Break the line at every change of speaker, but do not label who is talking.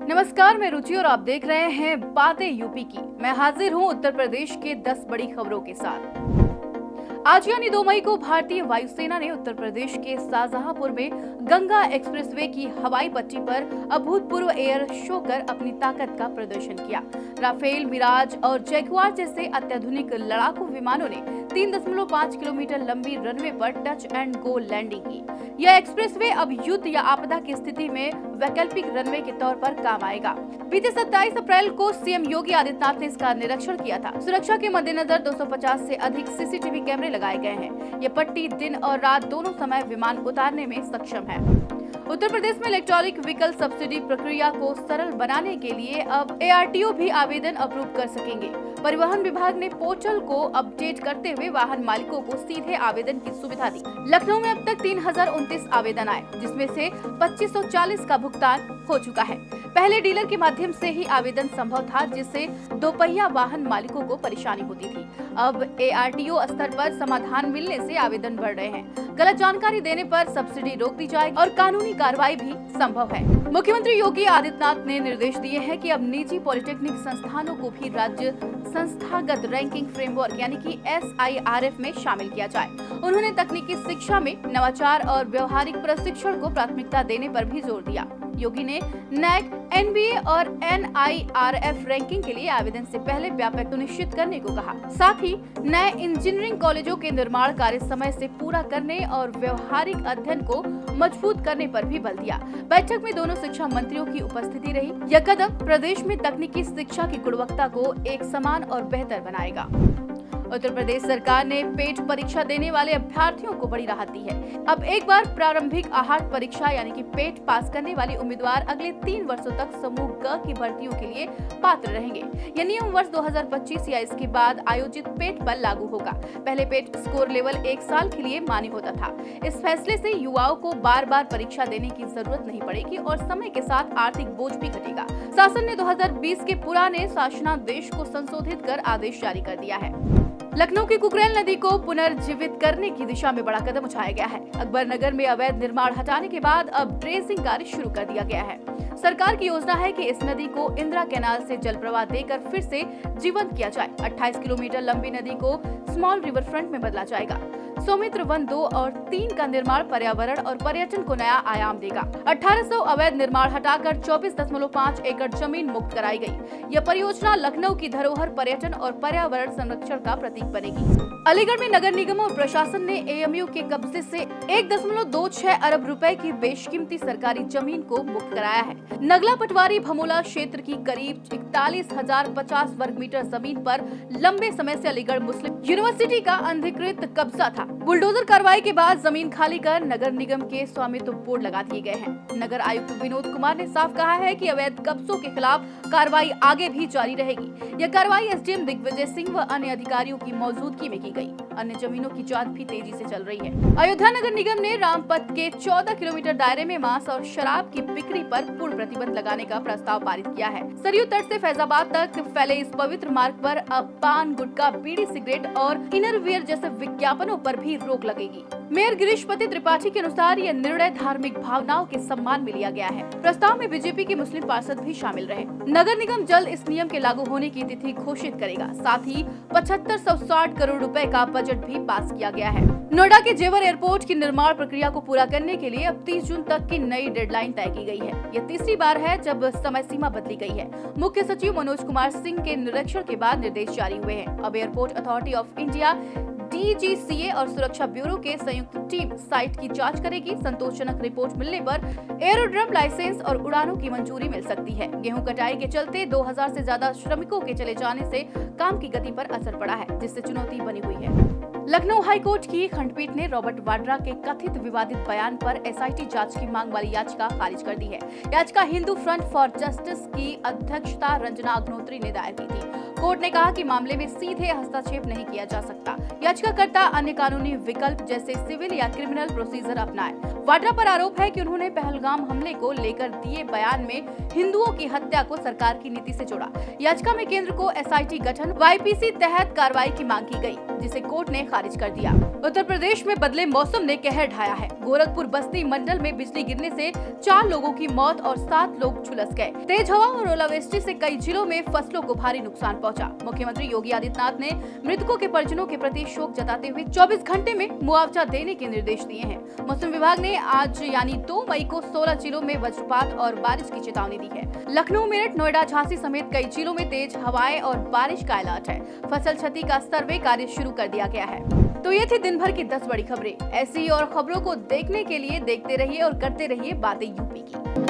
नमस्कार, मैं रुचि और आप देख रहे हैं बातें यूपी की। मैं हाजिर हूं उत्तर प्रदेश के 10 बड़ी खबरों के साथ। आज यानी 2 मई को भारतीय वायुसेना ने उत्तर प्रदेश के शाहजहांपुर में गंगा एक्सप्रेसवे की हवाई पट्टी पर अभूतपूर्व एयर शो कर अपनी ताकत का प्रदर्शन किया। राफेल, मिराज और जैगुआर जैसे अत्याधुनिक लड़ाकू विमानों ने 3.5 किलोमीटर लंबी रनवे पर टच एंड गो लैंडिंग की। यह एक्सप्रेसवे अब युद्ध या आपदा की स्थिति में वैकल्पिक रनवे के तौर पर काम आएगा। बीते 27 अप्रैल को सीएम योगी आदित्यनाथ ने इसका निरीक्षण किया था। सुरक्षा के मद्देनजर 250 से अधिक सीसीटीवी कैमरे लगाए गए हैं। ये पट्टी दिन और रात दोनों समय विमान उतारने में सक्षम है। उत्तर प्रदेश में इलेक्ट्रॉनिक व्हीकल सब्सिडी प्रक्रिया को सरल बनाने के लिए अब ARTO भी आवेदन अप्रूव कर सकेंगे। परिवहन विभाग ने पोर्टल को अपडेट करते हुए वाहन मालिकों को सीधे आवेदन की सुविधा दी। लखनऊ में अब तक 3029 आवेदन आए, जिसमें से 2540 का भुगतान हो चुका है। पहले डीलर के माध्यम से ही आवेदन संभव था, जिससे दोपहिया वाहन मालिकों को परेशानी होती थी। अब ARTO स्तर पर समाधान मिलने से आवेदन बढ़ रहे हैं। गलत जानकारी देने पर सब्सिडी रोक दी जाएगी और कानूनी कार्रवाई भी संभव है। मुख्यमंत्री योगी आदित्यनाथ ने निर्देश दिए हैं कि अब निजी पॉलिटेक्निक संस्थानों को भी राज्य संस्थागत रैंकिंग फ्रेमवर्क यानी कि SIRF में शामिल किया जाए। उन्होंने तकनीकी शिक्षा में नवाचार और व्यवहारिक प्रशिक्षण को प्राथमिकता देने पर भी जोर दिया। योगी ने NAC, NBA और NIRF रैंकिंग के लिए आवेदन से पहले व्यापक सुनिश्चित करने को कहा। साथ ही नए इंजीनियरिंग कॉलेजों के निर्माण कार्य समय से पूरा करने और व्यवहारिक अध्ययन को मजबूत करने पर भी बल दिया। बैठक में दोनों शिक्षा मंत्रियों की उपस्थिति रही। यह कदम प्रदेश में तकनीकी शिक्षा की गुणवत्ता को एक समान और बेहतर बनाएगा। उत्तर प्रदेश सरकार ने पेट परीक्षा देने वाले अभ्यर्थियों को बड़ी राहत दी है। अब एक बार प्रारंभिक आहार परीक्षा यानी कि पेट पास करने वाले उम्मीदवार अगले 3 वर्षों तक समूह ग की भर्तियों के लिए पात्र रहेंगे। यह नियम वर्ष 2025 या इसके बाद आयोजित पेट पर लागू होगा। पहले पेट स्कोर लेवल 1 साल के लिए मान्य होता था। इस फैसले से युवाओं को बार बार परीक्षा देने की जरूरत नहीं पड़ेगी और समय के साथ आर्थिक बोझ भी घटेगा। शासन ने 2020 के पुराने शासनादेश को संशोधित कर आदेश जारी कर दिया है। लखनऊ की कुकरेल नदी को पुनर्जीवित करने की दिशा में बड़ा कदम उठाया गया है। अकबर नगर में अवैध निर्माण हटाने के बाद अब ड्रेजिंग कार्य शुरू कर दिया गया है। सरकार की योजना है कि इस नदी को इंदिरा कैनाल से जल प्रवाह देकर फिर से जीवंत किया जाए। 28 किलोमीटर लंबी नदी को स्मॉल रिवर फ्रंट में बदला जाएगा। सौमित्र वन 2 और 3 का निर्माण पर्यावरण और पर्यटन को नया आयाम देगा। 1800 अवैध निर्माण हटाकर 24.5 एकड़ जमीन मुक्त कराई गई। यह परियोजना लखनऊ की धरोहर, पर्यटन और पर्यावरण संरक्षण का प्रतीक बनेगी। अलीगढ़ में नगर निगम और प्रशासन ने AMU के कब्जे से 1.26 अरब रुपए की बेशकीमती सरकारी जमीन को मुक्त कराया है। नगला पटवारी भमोला क्षेत्र की करीब 41,050 वर्ग मीटर जमीन पर लंबे समय से अलीगढ़ मुस्लिम यूनिवर्सिटी का अनधिकृत कब्जा था। बुलडोजर कार्रवाई के बाद जमीन खाली कर नगर निगम के स्वामित्व बोर्ड लगा दिए गए हैं। नगर आयुक्त विनोद कुमार ने साफ कहा है कि अवैध कब्जों के खिलाफ कार्रवाई आगे भी जारी रहेगी। यह कार्रवाई SDM दिग्विजय सिंह व अन्य अधिकारियों की मौजूदगी में की गई। अन्य जमीनों की जांच भी तेजी से चल रही है। अयोध्या नगर निगम ने रामपथ के 14 किलोमीटर दायरे में मांस और शराब की बिक्री पर पूर्ण प्रतिबंध लगाने का प्रस्ताव पारित किया है। सरयू तट से फैजाबाद तक फैले इस पवित्र मार्ग पर अब पान, गुटखा, बीड़ी, सिगरेट और इनरवियर जैसे विज्ञापनों पर भी रोक लगेगी। मेयर गिरीशपति त्रिपाठी के अनुसार यह निर्णय धार्मिक भावनाओं के सम्मान में लिया गया है। प्रस्ताव में बीजेपी के मुस्लिम पार्षद भी शामिल रहे। नगर निगम जल्द इस नियम के लागू होने की तिथि घोषित करेगा। साथ ही 7560 करोड़ रुपए का बजट भी पास किया गया है। नोएडा के जेवर एयरपोर्ट की निर्माण प्रक्रिया को पूरा करने के लिए अब 30 जून तक की नई डेडलाइन तय की गई है। यह तीसरी बार है जब समय सीमा बदली गई है। मुख्य सचिव मनोज कुमार सिंह के निरीक्षण के बाद निर्देश जारी हुए हैं। अब airport authority of India, DGCA और सुरक्षा ब्यूरो के संयुक्त टीम साइट की जांच करेगी। संतोषजनक रिपोर्ट मिलने पर एरोड्रम लाइसेंस और उड़ानों की मंजूरी मिल सकती है। गेहूं कटाई के चलते 2000 से ज्यादा श्रमिकों के चले जाने से काम की गति पर असर पड़ा है, जिससे चुनौती बनी हुई है। लखनऊ हाईकोर्ट की खंडपीठ ने रॉबर्ट वाड्रा के कथित विवादित बयान पर SIT जांच की मांग वाली याचिका खारिज कर दी है। याचिका हिंदू फ्रंट फॉर जस्टिस की अध्यक्षता रंजना अग्नोत्री ने दायर की थी। कोर्ट ने कहा कि मामले में सीधे हस्तक्षेप नहीं किया जा सकता। याचिकाकर्ता अन्य कानूनी विकल्प जैसे सिविल या क्रिमिनल प्रोसीजर अपनाए। वाड्रा पर आरोप है कि उन्होंने पहलगाम हमले को लेकर दिए बयान में हिंदुओं की हत्या को सरकार की नीति से जोड़ा। याचिका में केंद्र को SIT गठन YPC तहत कार्रवाई की मांग की गई, जिसे कोर्ट ने खारिज कर दिया। उत्तर प्रदेश में बदले मौसम ने कहर ढाया है। गोरखपुर बस्ती मंडल में बिजली गिरने से 4 लोगों की मौत और 7 लोग झुलस गए। तेज हवा और ओलावृष्टि से कई जिलों में फसलों को भारी नुकसान पहुंचा। मुख्यमंत्री योगी आदित्यनाथ ने मृतकों के परिजनों के प्रति शोक जताते हुए 24 घंटे में मुआवजा देने के निर्देश दिए हैं। मौसम विभाग ने आज यानी 2 मई को 16 जिलों में वज्रपात और बारिश की चेतावनी दी है। लखनऊ, मेरठ, नोएडा, झांसी समेत कई जिलों में तेज हवाएं और बारिश का अलर्ट है। फसल क्षति का सर्वे कार्य शुरू कर दिया गया है। तो ये थी दिन भर की 10 बड़ी खबरें। ऐसी और खबरों को देखने के लिए देखते रहिए और करते रहिए बातें यूपी की।